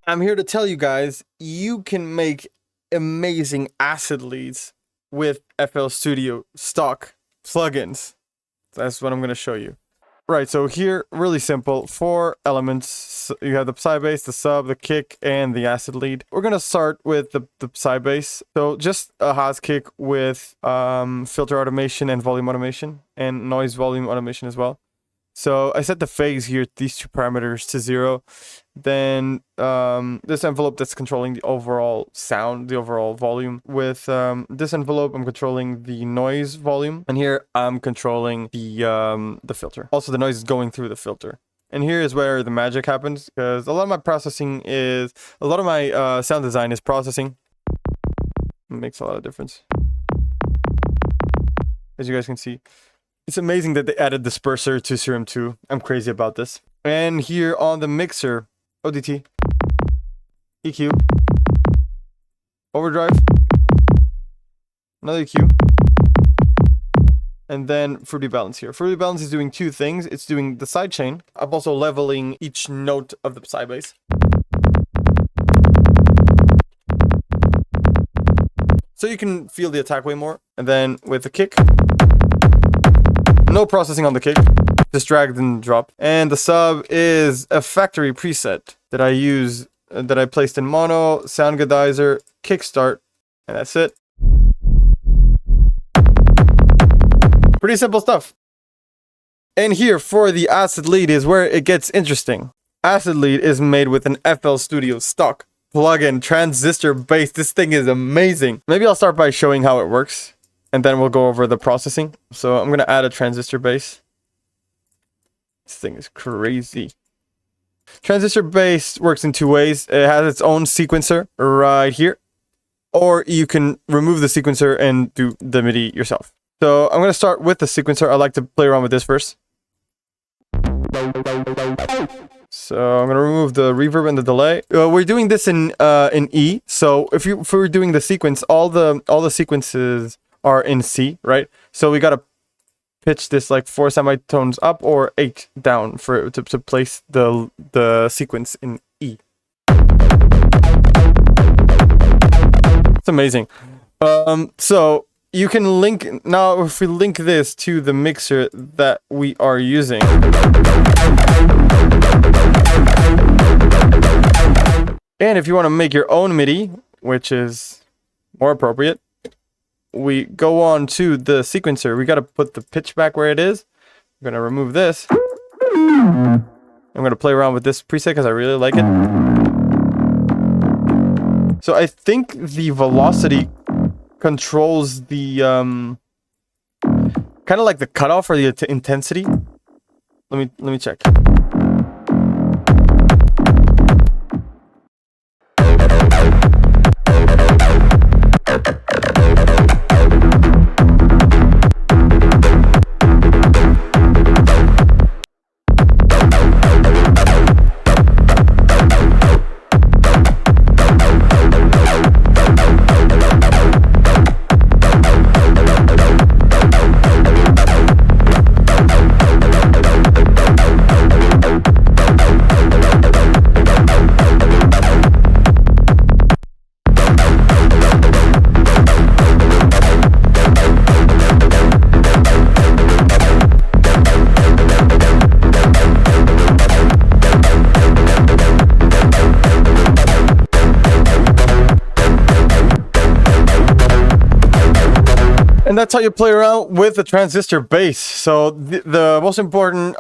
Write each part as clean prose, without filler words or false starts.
I'm here to tell you guys, you can make amazing acid leads with FL Studio stock plugins. That's what I'm going to show you. Right, so here, really simple, 4 elements. You have the Psy Bass, the sub, the kick, and the acid lead. We're going to start with the Psy Bass. So just a Haas kick with filter automation and volume automation, and noise volume automation as well. So I set the phase here, these 2 parameters, to 0. Then this envelope that's controlling the overall sound, the overall volume. With this envelope, I'm controlling the noise volume. And here I'm controlling the filter. Also, the noise is going through the filter. And here is where the magic happens, because a lot of my sound design is processing. It makes a lot of difference. As you guys can see. It's amazing that they added disperser to Serum 2. I'm crazy about this. And here on the mixer, ODT, EQ, overdrive, another EQ, and then Fruity Balance here. Fruity Balance is doing 2 things. It's doing the sidechain. I'm also leveling each note of the Psy Bass. So you can feel the attack way more. And then with the kick, no processing on the kick, just drag and drop. And the sub is a factory preset that I use, that I placed in mono, sound goodizer, kickstart, and that's it. Pretty simple stuff. And here for the acid lead is where it gets interesting. Acid lead is made with an FL Studio stock plugin, transistor bass. This thing is amazing. Maybe I'll start by showing how it works, and then we'll go over the processing. So I'm going to add a transistor bass. This thing is crazy. Transistor bass works in 2 ways. It has its own sequencer right here. Or you can remove the sequencer and do the MIDI yourself. So I'm going to start with the sequencer. I like to play around with this first. So I'm going to remove the reverb and the delay. We're doing this in E. So if we're doing the sequence, all the sequences are in C, right? So we gotta pitch this like 4 semitones up or 8 down for to place the sequence in E. It's amazing. So you can link now. If we link this to the mixer that we are using, and if you want to make your own MIDI, which is more appropriate, we go on to the sequencer. We got to put the pitch back where it is. I'm going to remove this. I'm going to play around with this preset because I really like it. So I think the velocity controls the kind of like the cutoff or the intensity. Let me check. And that's how you play around with the transistor bass. So the most important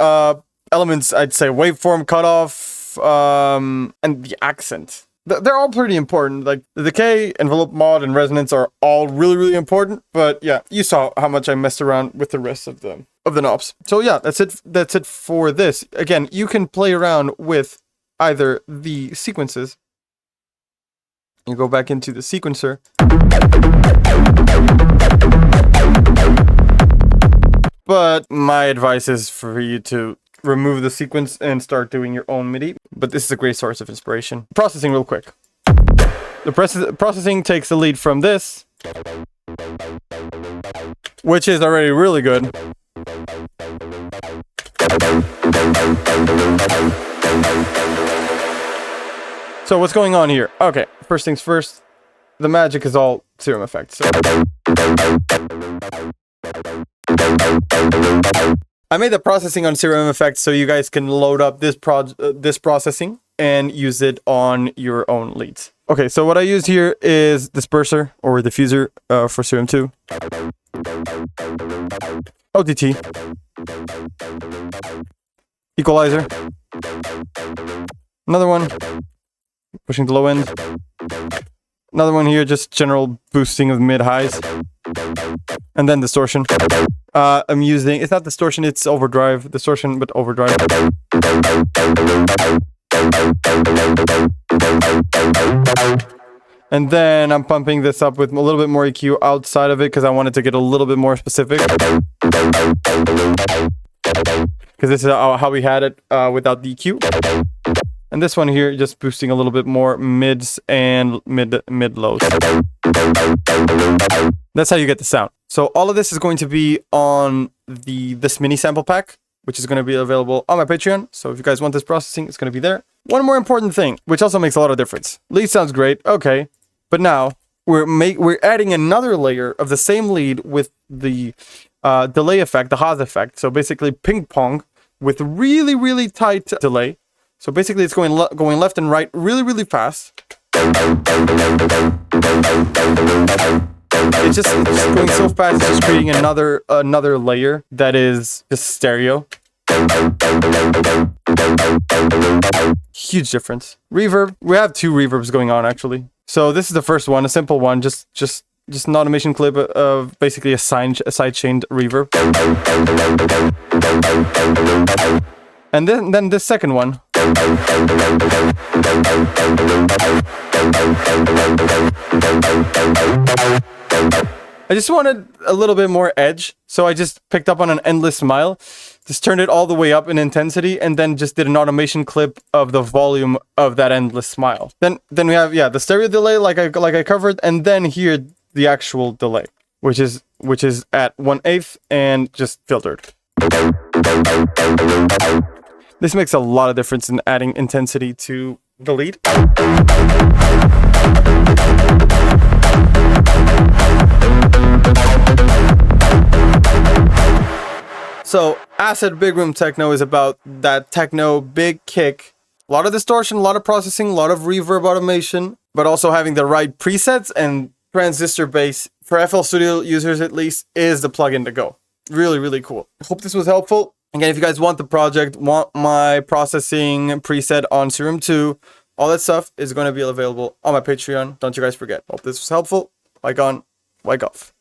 elements, I'd say, waveform, cutoff, and the accent. They're all pretty important. Like the decay, envelope, mod, and resonance are all really important. But yeah, you saw how much I messed around with the rest of the knobs. So yeah, that's it. That's it for this. Again, you can play around with either the sequences. You go back into the sequencer. But my advice is for you to remove the sequence and start doing your own MIDI. But this is a great source of inspiration. Processing real quick. The processing takes the lead from this. which is already really good. So what's going on here? Okay, first things first, the magic is all serum effects. So I made the processing on serum effects so you guys can load up this processing and use it on your own leads. Okay, so what I used here is disperser or diffuser for serum 2. ODT. Equalizer. Another one. Pushing the low end. Another one here, just general boosting of mid-highs. And then distortion. I'm using, it's not distortion, it's overdrive. Distortion, but overdrive. And then I'm pumping this up with a little bit more EQ outside of it because I wanted to get a little bit more specific. Because this is how we had it without the EQ. And this one here, just boosting a little bit more mids and mid lows. That's how you get the sound. So all of this is going to be on this mini sample pack, which is going to be available on my Patreon. So if you guys want this processing, it's going to be there. One more important thing, which also makes a lot of difference. Lead sounds great, okay, but now we're adding another layer of the same lead with the delay effect, the Haas effect. So basically ping pong with really, really tight delay. So basically it's going left and right really, really fast. It's just going so fast, it's just creating another layer that is just stereo. Huge difference. Reverb, we have 2 reverbs going on actually. So this is the first one, a simple one, just an automation clip of basically a side-chained reverb. And then this second one. I just wanted a little bit more edge, so I just picked up on an endless smile, just turned it all the way up in intensity, and then just did an automation clip of the volume of that endless smile. Then we have the stereo delay like I covered, and then here the actual delay, which is at 1/8 and just filtered. This makes a lot of difference in adding intensity to the lead. So Acid Big Room Techno is about that techno big kick. A lot of distortion, a lot of processing, a lot of reverb automation, but also having the right presets, and transistor bass, for FL Studio users at least, is the plugin to go. Really, really cool. Hope this was helpful. Again, if you guys want the project, want my processing preset on Serum 2, all that stuff is going to be available on my Patreon. Don't you guys forget. Hope this was helpful. Like on, like off.